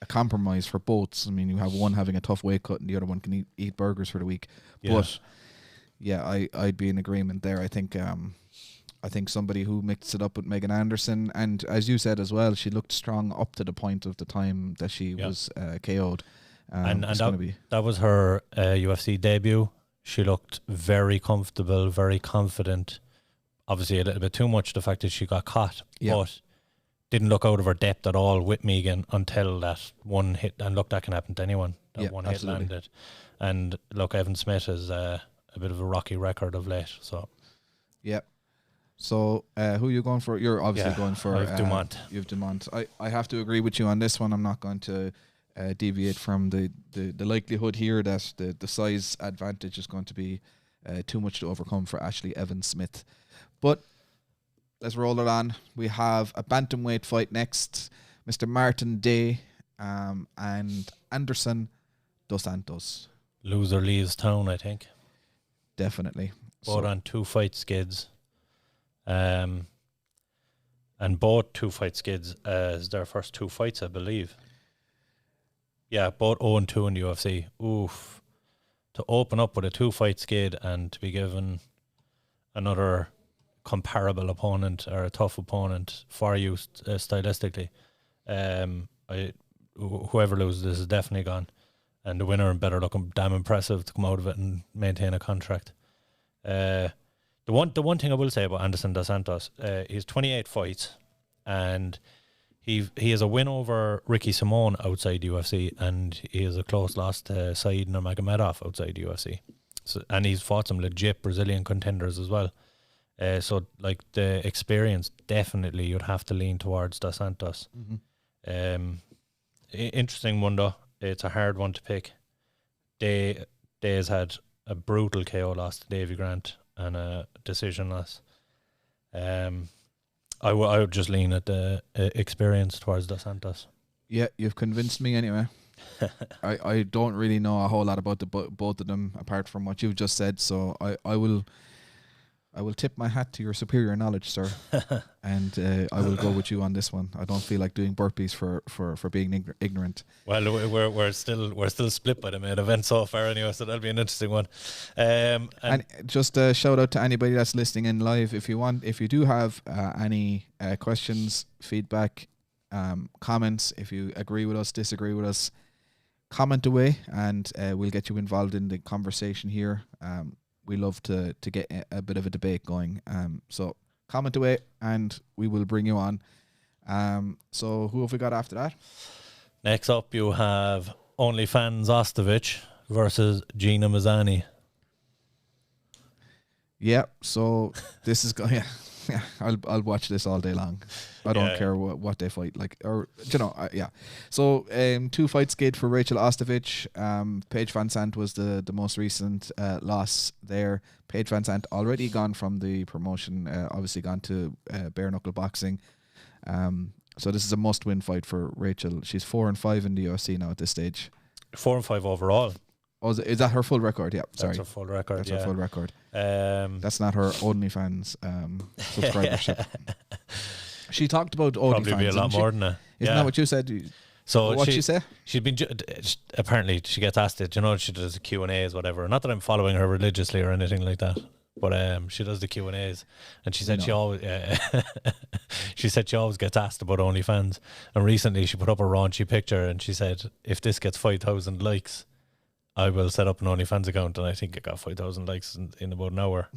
a compromise for both. You have one having a tough weight cut and the other one can eat burgers for the week. Yeah. But yeah, I'd be in agreement there. I think somebody who mixed it up with Megan Anderson, and as you said as well, she looked strong up to the point of the time that she was KO'd. And that was her UFC debut. She looked very comfortable, very confident. Obviously a little bit too much, the fact that she got caught, but didn't look out of her depth at all with Megan until that one hit. And look, that can happen to anyone. That one hit landed. And look, Evan Smith is a bit of a rocky record of late. So yeah. So who are you going for? You're obviously going for Dumont. You've Dumont. I have to agree with you on this one. I'm not going to deviate from the likelihood here that the size advantage is going to be too much to overcome for Ashley Evan Smith. But let's roll it on. We have a bantamweight fight next. Mr. Martin Day and Anderson Dos Santos. Loser leaves town, I think. Definitely. Both on 2 fight skids. and both 2-fight skids as their first 2 fights, I believe. Yeah, both 0-2 in the UFC. Oof. To open up with a 2-fight skid and to be given another comparable opponent or a tough opponent for you stylistically, whoever loses is definitely gone. And the winner better look damn impressive to come out of it and maintain a contract. The one thing I will say about Anderson Dos Santos, he's 28 fights, and he has a win over Ricky Simon outside the UFC, and he has a close loss to Said Nurmagomedov outside the UFC. So, and he's fought some legit Brazilian contenders as well. So like the experience, definitely you'd have to lean towards Dos Santos. Interesting one though. It's a hard one to pick. Days had a brutal KO loss to Davy Grant and a decision loss. I would just lean at the experience towards Dos Santos. Yeah, you've convinced me anyway. I don't really know a whole lot about both of them apart from what you've just said, so I will tip my hat to your superior knowledge, sir, and I will go with you on this one. I don't feel like doing burpees for being ignorant. Well, we're still split by the main event so far anyway, so that'll be an interesting one. And just a shout out to anybody that's listening in live. If you do have any questions, feedback, comments, if you agree with us, disagree with us, comment away, and we'll get you involved in the conversation here. We love to get a bit of a debate going. So comment away and we will bring you on. So who have we got after that? Next up you have OnlyFans Ostovich versus Gina Mazzani. Yeah, so this is going. Yeah, I'll watch this all day long. I don't care what they fight, like, or yeah. So 2 fight skid for Rachel Ostovich. Paige Van Sant was the most recent loss there. Paige Van Sant already gone from the promotion, obviously gone to bare knuckle boxing. So this is a must win fight for Rachel. She's 4-5 in the UFC now at this stage. 4-5 overall. Oh, is that her full record? Yeah, sorry. That's her full record. That's her full record. That's not her OnlyFans subscribership. She talked about OnlyFans. Probably be a lot more than that. Isn't that what you said? So what she say? She'd been apparently she gets asked it. She does the Q&As, whatever. Not that I'm following her religiously or anything like that, but she does the Q&As, and she said she always she said she always gets asked about OnlyFans. And recently she put up a raunchy picture, and she said, if this gets 5,000 likes, I will set up an OnlyFans account, and I think it got 5,000 likes in about an hour.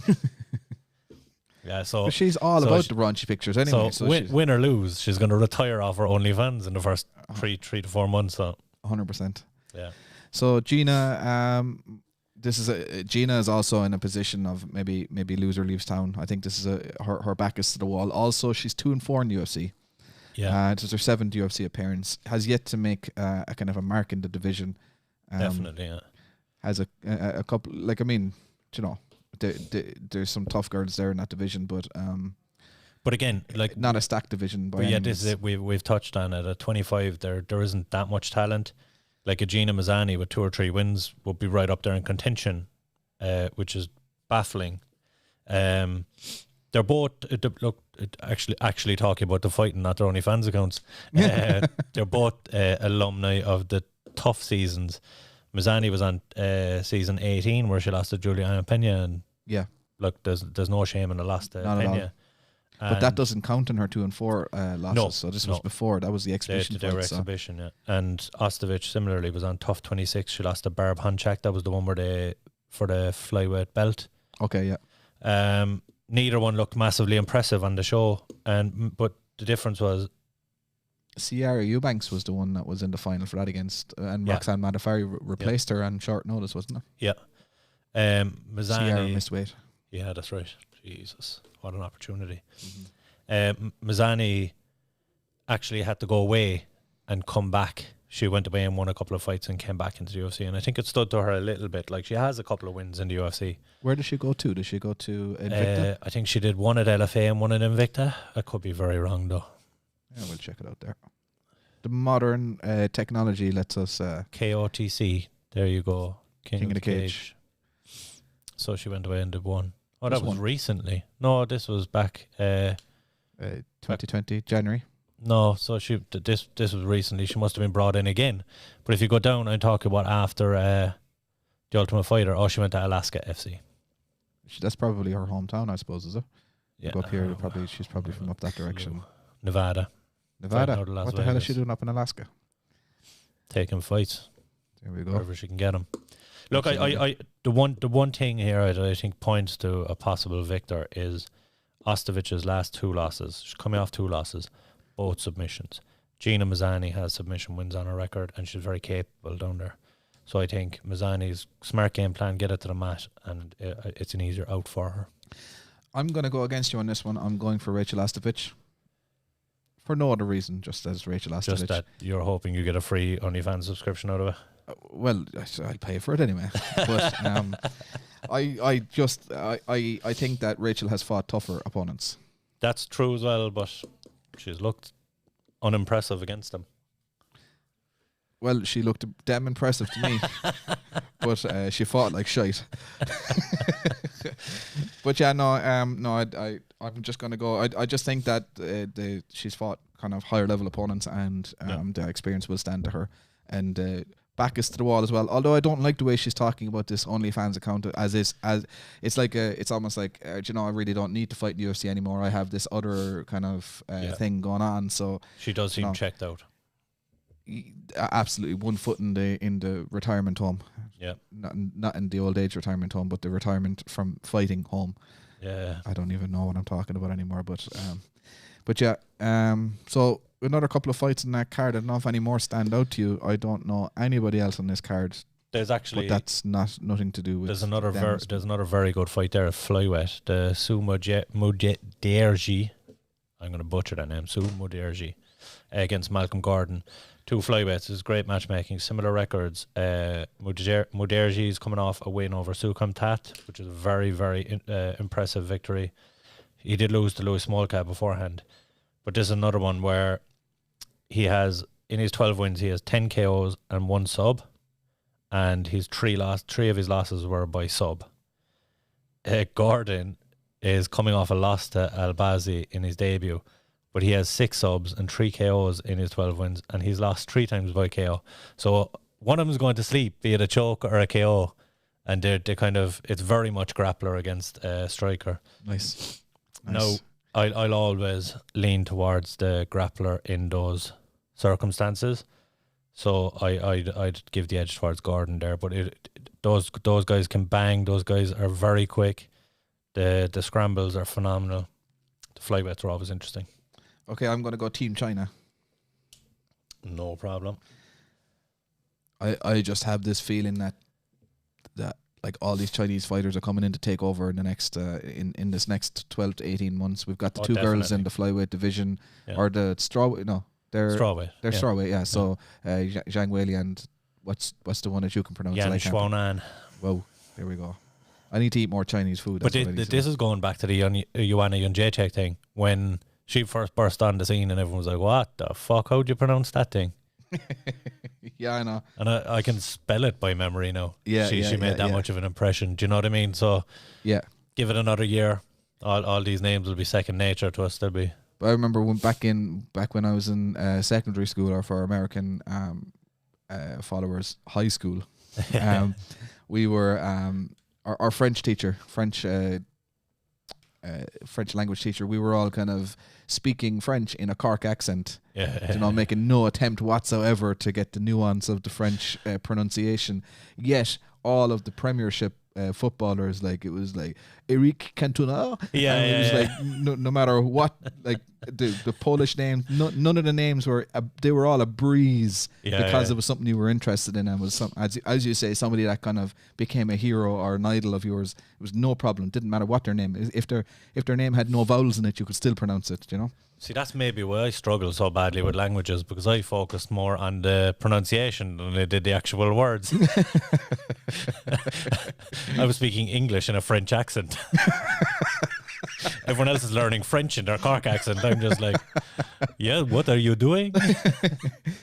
Yeah, so she's all about the raunchy pictures anyway. So win or lose, she's going to retire off her OnlyFans in the first 3 to 4 months. So 100%. Yeah. So Gina, Gina is also in a position of maybe loser leaves town. I think this is her back is to the wall. Also, she's 2-4 in the UFC. Yeah, this is her 7th UFC appearance. Has yet to make a kind of a mark in the division. Definitely, yeah. Has a couple, like, I mean, there's some tough girls there in that division, but again, like, not a stacked division. But yeah, this is it. We've touched on it. At 25, there isn't that much talent. Like a Gina Mazzani with 2 or 3 wins would be right up there in contention, which is baffling. They're both actually talking about the fighting, not their OnlyFans accounts. They're both alumni of the tough seasons. Mazzani was on season 18 where she lost to Juliana Pena, and look, there's no shame in the loss to Pena. But that doesn't count in her 2-4 losses. No, so this was before. That was the exhibition fight. Exhibition, yeah. And Ostovich similarly was on tough 26. She lost to Barb Honchak. That was the one where for the flyweight belt. Okay, yeah. Neither one looked massively impressive on the show, but the difference was Ciara Eubanks was the one that was in the final for that against, and Roxanne Manafari replaced her on short notice, wasn't it? Yeah. Mazzani Ciara missed weight. Yeah, that's right. Jesus, what an opportunity. Mazzani actually had to go away and come back. She went away and won a couple of fights and came back into the UFC, and I think it stood to her a little bit. Like, she has a couple of wins in the UFC. Where did she go to? Did she go to Invicta? I think she did one at LFA and one at Invicta. I could be very wrong though. Yeah, we'll check it out there. The modern technology lets us... KOTC. There you go. King of the Cage. So she went away and did one. Oh, that was recently. No, this was back... 2020 January. No, so this was recently. She must have been brought in again. But if you go down and talk about after the Ultimate Fighter, she went to Alaska FC. That's probably her hometown, I suppose, is it? Yeah. Go up here, she's probably from up that direction. Nevada. What the hell is she doing up in Alaska? Taking fights. There we go. Wherever she can get them. Look, the one thing here that I think points to a possible victor is Ostovic's last 2 losses. She's coming off 2 losses, both submissions. Gina Mazzani has submission wins on her record, and she's very capable down there. So I think Mazzani's smart game plan, get it to the mat, and it's an easier out for her. I'm going to go against you on this one. I'm going for Rachel Ostovich. For no other reason, just as Rachel Ostovich. Just that you're hoping you get a free OnlyFans subscription out of it? Well, I'll pay for it anyway. But I think that Rachel has fought tougher opponents. That's true as well, but she's looked unimpressive against them. Well, she looked damn impressive to me, but she fought like shite. But yeah, I'm just gonna go. I just think that she's fought kind of higher level opponents, and the experience will stand to her. And back is to the wall as well. Although I don't like the way she's talking about this OnlyFans account as it's almost like I really don't need to fight in the UFC anymore. I have this other kind of thing going on. So she does seem checked out. Absolutely, 1 foot in the retirement home. Yeah, not in the old age retirement home, but the retirement from fighting home. Yeah, I don't even know what I'm talking about anymore. But yeah. So another couple of fights in that card. I don't know if any more stand out to you. I don't know anybody else on this card. There's actually, but that's nothing to do with. There's another very good fight there at flyweight. The Muderji. I'm going to butcher that name. Muderji against Malcolm Gordon. 2 flyweights. Is great matchmaking. Similar records. Muderji is coming off a win over Sukham Tat, which is a very, very impressive victory. He did lose to Louis Smolka beforehand, but this is another one where he has, in his 12 wins, he has 10 KOs and 1 sub, and his 3 of his losses were by sub. Gordon is coming off a loss to Albazi in his debut, but he has 6 subs and 3 KOs in his 12 wins, and he's lost 3 times by KO. So one of them is going to sleep, be it a choke or a KO, and they're kind of, it's very much grappler against striker. Nice. No, I'll always lean towards the grappler in those circumstances. So I'd give the edge towards Gordon there. But those guys can bang. Those guys are very quick. The scrambles are phenomenal. The flyweights are always interesting. Okay, I'm going to go Team China. No problem. I just have this feeling that like all these Chinese fighters are coming in to take over in the next in this next 12 to 18 months. We've got the 2 girls in the flyweight division, or the strawweight. No, they're strawweight. They're strawweight. Yeah. So Zhang Weili and what's the one that you can pronounce? Yan Shuanan. Whoa, there we go. I need to eat more Chinese food. But this is going back to the Joanna Jędrzejczyk thing when she first burst on the scene and everyone was like, "What the fuck? How'd you pronounce that thing?" Yeah, I know. And I can spell it by memory now. Yeah, she made that much of an impression. Do you know what I mean? So yeah, give it another year. All these names will be second nature to us. They'll be. But I remember back when I was in secondary school, or for American followers, high school. We were our French teacher, French language teacher. We were all kind of speaking French in a Cork accent. Yeah. Making no attempt whatsoever to get the nuance of the French pronunciation. Yet all of the Premiership footballers, like it was like Eric Cantona. Yeah, and it was like no matter what, like the Polish names, none of the names were. They were all a breeze because it was something you were interested in, and was some, as you say, somebody that kind of became a hero or an idol of yours. It was no problem. Didn't matter what their name is. If their name had no vowels in it, you could still pronounce it. You know. See, that's maybe why I struggle so badly with languages, because I focused more on the pronunciation than I did the actual words. I was speaking English in a French accent. Everyone else is learning French in their Cork accent. I'm just like, yeah, what are you doing?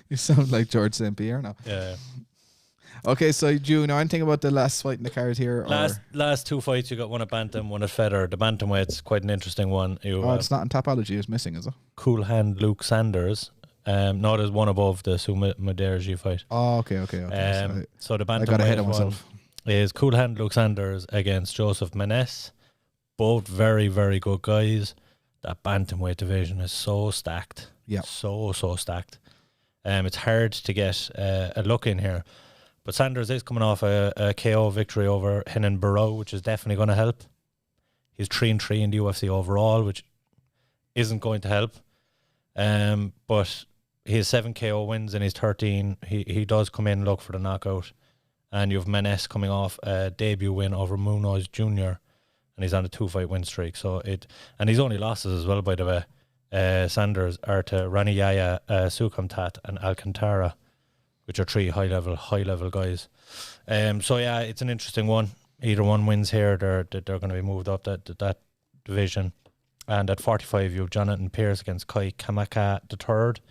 You sound like George St. Pierre now. Yeah. Okay, so do you know anything about the last fight in the card here? Last 2 fights, you got one at bantam, one at feather. The bantamweight's quite an interesting one. It's not in Topology. It's missing, is it? Cool hand Luke Sanders. No, there's one above the Sumaderji fight. Oh, okay. So the bantamweight I got ahead of myself. Is Cool hand Luke Sanders against Joseph Menes. Both very, very good guys. That bantamweight division is so stacked. Yeah. So stacked. It's hard to get a look in here. But Sanders is coming off a KO victory over Henan Barrow, which is definitely going to help. He's 3-3 in the UFC overall, which isn't going to help. But he has 7 KO wins in his 13. He does come in and look for the knockout. And you have Menes coming off a debut win over Munoz Jr. And he's on a 2-fight win streak. And his only losses as well, by the way, Sanders, are to Rani Yaya, Sukamtat and Alcantara, which are 3 high level guys. So yeah, it's an interesting one. Either one wins here, they're going to be moved up that division. And at 45, you have Jonathan Pierce against Kai Kamaka III.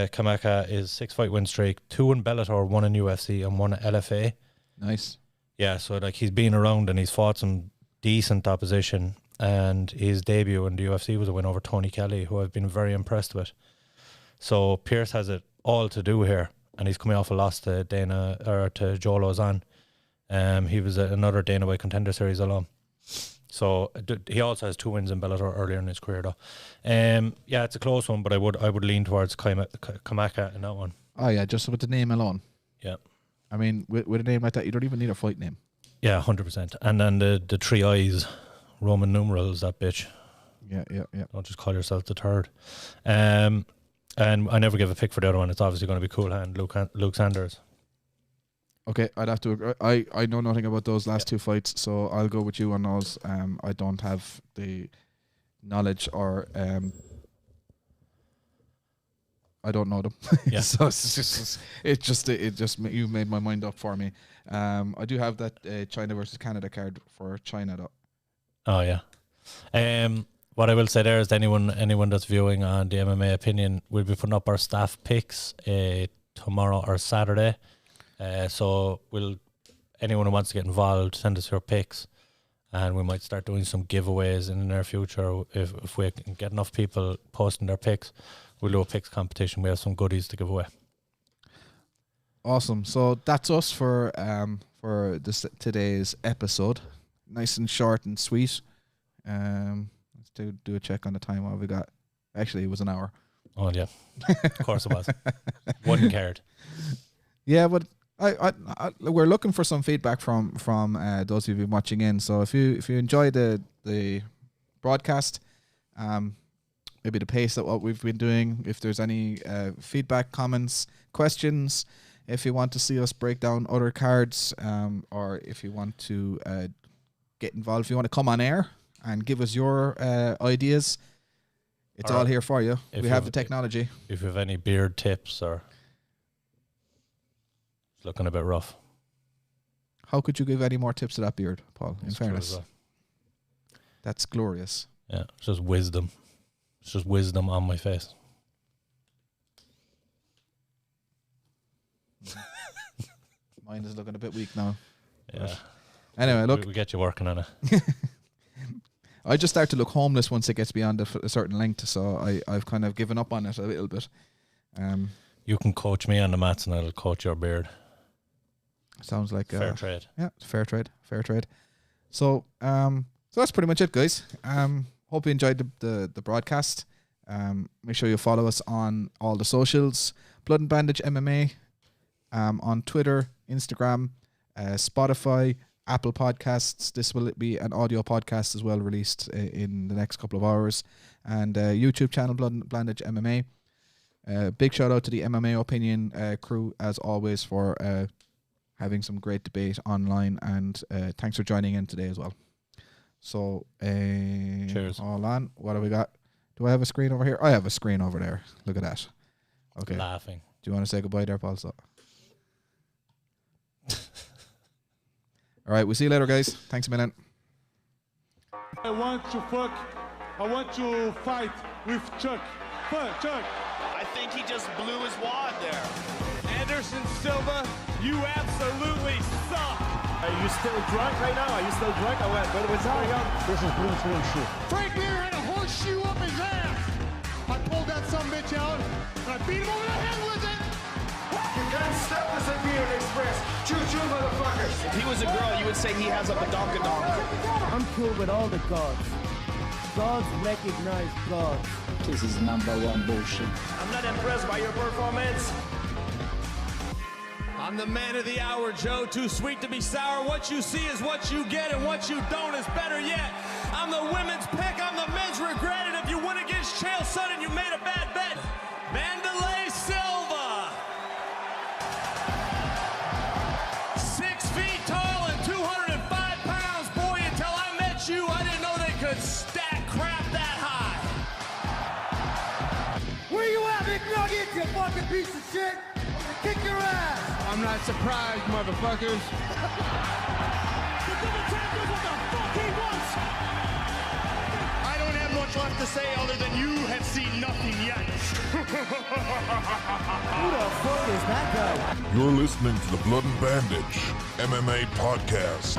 Kamaka is 6-fight win streak, 2 in Bellator, 1 in UFC, and 1 at LFA. Nice. Yeah, so like he's been around and he's fought some decent opposition. And his debut in the UFC was a win over Tony Kelly, who I've been very impressed with. So Pierce has it all to do here, and he's coming off a loss to to Joe Lozan. He was another Dana White Contender Series alum. So he also has 2 wins in Bellator earlier in his career, though. Yeah, it's a close one, but I would lean towards Kamaka in that one. Oh yeah, just with the name alone. Yeah, I mean, with a name like that, you don't even need a fight name. Yeah, 100%. And then the 3 eyes, Roman numerals, that bitch. Yeah. Don't just call yourself the third. And I never give a pick for the other one. It's obviously going to be Cool Hand Luke Sanders. Okay, I'd have to agree. I know nothing about those last 2 fights, so I'll go with you on those. I don't have the knowledge or I don't know them. Yeah. So it just you made my mind up for me. I do have that China versus Canada card for China though. Oh yeah. What I will say there is anyone that's viewing on the MMA Opinion, we'll be putting up our staff picks tomorrow or Saturday. So anyone who wants to get involved, send us your picks, and we might start doing some giveaways in the near future. If we can get enough people posting their picks, we'll do a picks competition. We have some goodies to give away. Awesome. So that's us for today's episode. Nice and short and sweet. Let's do a check on the time. What have we got? Actually, it was an hour. Oh yeah, of course it was. One card. Yeah, but we're looking for some feedback from those of you watching in. So if you enjoy the broadcast, maybe the pace of what we've been doing, if there's any feedback, comments, questions, if you want to see us break down other cards, or if you want to get involved, if you want to come on air and give us your ideas, it's all here for you. We have the technology. If you have any beard tips or it's looking a bit rough. How could you give any more tips to that beard, Paul? In fairness, that's glorious. Yeah, it's just wisdom. It's just wisdom on my face. Mine is looking a bit weak now. Yeah. Anyway, look. We get you working on it. I just start to look homeless once it gets beyond a certain length, so I've kind of given up on it a little bit. You can coach me on the mats and I'll coach your beard. Sounds like fair trade. Yeah, fair trade. So that's pretty much it, guys. Hope you enjoyed the broadcast. Make sure you follow us on all the socials. Blood and Bandage MMA on Twitter, Instagram, Spotify, Apple Podcasts. This will be an audio podcast as well, released in the next couple of hours. And YouTube channel, Blood and Bandage MMA. Big shout out to the MMA Opinion crew, as always, for having some great debate online. And thanks for joining in today as well. So, cheers. Hold on. What have we got? Do I have a screen over here? I have a screen over there. Look at that. Okay. Laughing. Do you want to say goodbye there, Paul? So. All right. We'll see you later, guys. Thanks a minute. I want to fight with Chuck. Chuck. I think he just blew his wad there. Anderson Silva, you absolutely suck. Are you still drunk right now? Are you still drunk? What's going on? This is Bruce Lee shit. Frank Mir had a horseshoe up his ass. I pulled that sumbitch out and I beat him over the head with it. You can't stop this Imperial Express. Choo-choo, motherfuckers. If he was a girl, you would say he has a badonkadonk. I'm cool with all the gods. Gods recognize gods. This is #1 bullshit. I'm not impressed by your performance. I'm the man of the hour, Joe. Too sweet to be sour. What you see is what you get, and what you don't is better yet. I'm the women's pick. I'm the men's regret. And if you win against Chael Sonnen, you made a bad bet. Vandalay Silva. 6 feet tall and 205 pounds. Boy, until I met you, I didn't know they could stack crap that high. Where you at, McNugget, you fucking piece of shit? Kick your ass! I'm not surprised, motherfuckers. I don't have much left to say other than you have seen nothing yet. Who the fuck is that guy? You're listening to the Blood and Bandage MMA podcast.